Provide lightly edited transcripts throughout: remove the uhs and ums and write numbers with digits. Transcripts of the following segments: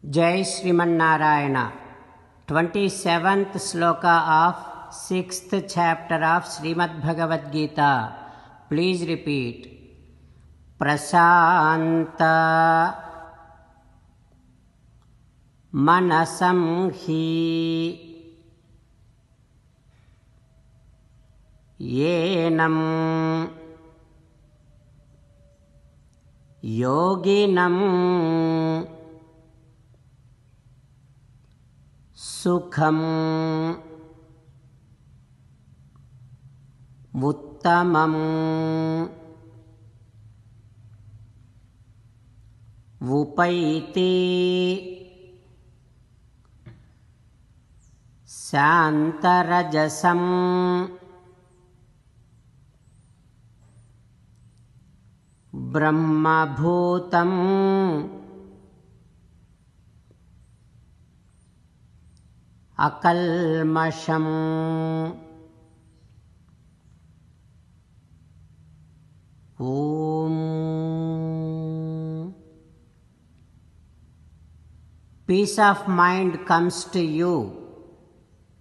Jai Srimanarayana. 27th sloka of 6th chapter of Srimad Bhagavad Gita. Please repeat. Prasanta manasam hi yenam yoginam sukham uttamam vupaiti santarajasam brahmabhutam akalmasham. Om. Peace of mind comes to you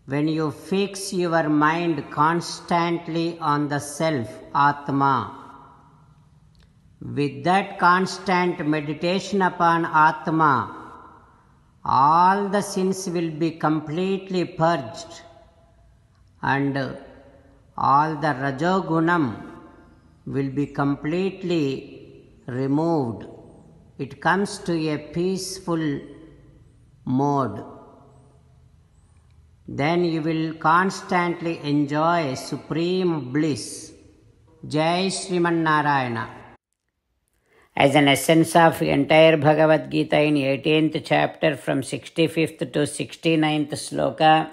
when you fix your mind constantly on the self, Atma. With that constant meditation upon Atma, all the sins will be completely purged and all the Rajogunam will be completely removed. It comes to a peaceful mode. Then you will constantly enjoy supreme bliss. Jai Srimanarayana. As an essence of entire Bhagavad Gita in 18th chapter from 65th to 69th sloka,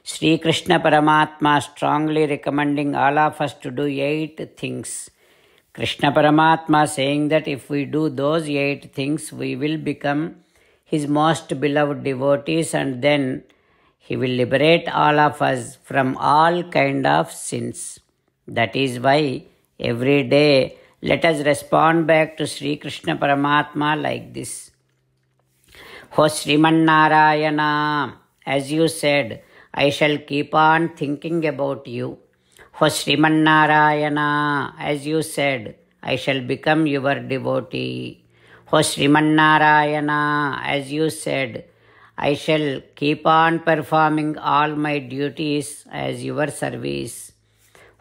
Sri Krishna Paramatma strongly recommending all of us to do 8 things. Krishna Paramatma saying that if we do those 8 things, we will become His most beloved devotees and then He will liberate all of us from all kind of sins. That is why every day let us respond back to Sri Krishna Paramatma like this. O Srimanarayana, as you said, I shall keep on thinking about you. O Srimanarayana, as you said, I shall become your devotee. O Srimanarayana, as you said, I shall keep on performing all my duties as your service.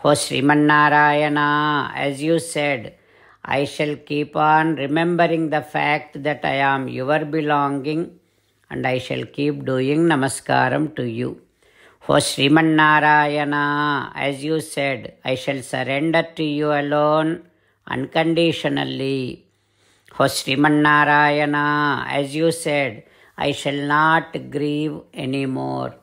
O Srimanarayana, as you said, I shall keep on remembering the fact that I am your belonging and I shall keep doing namaskaram to you. O Srimanarayana, as you said, I shall surrender to you alone unconditionally. O Srimanarayana, as you said, I shall not grieve anymore.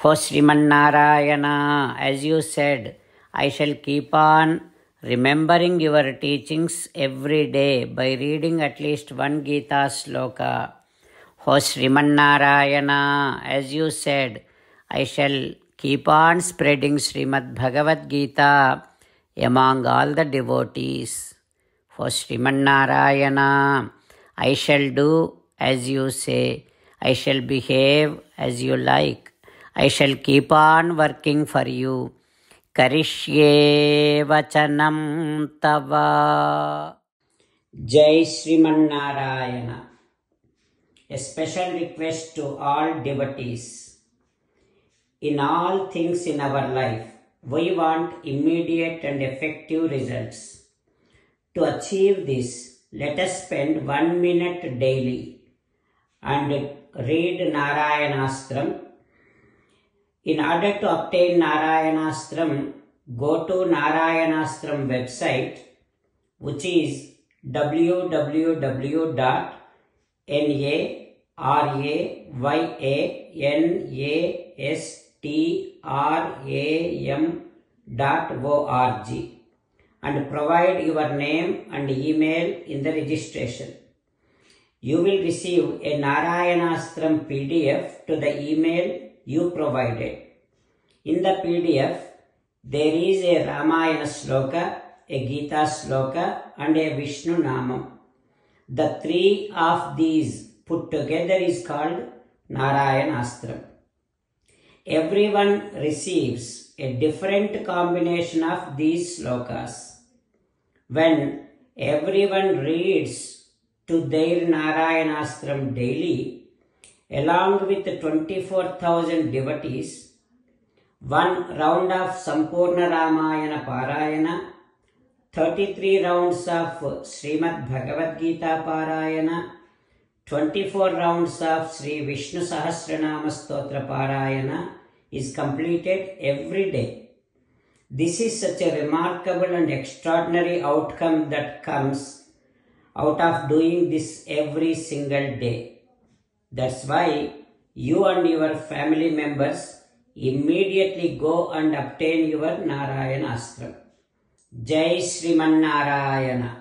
O Srimanarayana, as you said, I shall keep on remembering your teachings every day by reading at least one Gita sloka. O Srimanarayana, as you said, I shall keep on spreading Srimad Bhagavad Gita among all the devotees. O Srimanarayana, I shall do as you say. I shall behave as you like. I shall keep on working for you. Karishye vachanam tava. Jai Srimanarayana. A special request to all devotees. In all things in our life, we want immediate and effective results. To achieve this, let us spend 1 minute daily and read Narayanastram. In order to obtain Narayanastram, go to Narayanastram website, which is www.narayanastram.org and provide your name and email in the registration. You will receive a Narayanastram PDF to the email you provided. In the PDF, there is a Ramayana sloka, a Gita sloka and a Vishnu Namam. The three of these put together is called Narayanastram. Everyone receives a different combination of these slokas. When everyone reads to their Narayanastram daily, along with 24,000 devotees, one round of Sampurna Ramayana Parayana, 33 rounds of Srimad Bhagavad Gita Parayana, 24 rounds of Sri Vishnu Sahasranama Stotra Parayana is completed every day. This is such a remarkable and extraordinary outcome that comes out of doing this every single day. That's why you and your family members immediately go and obtain your Narayanastram. Jai Sriman Narayana.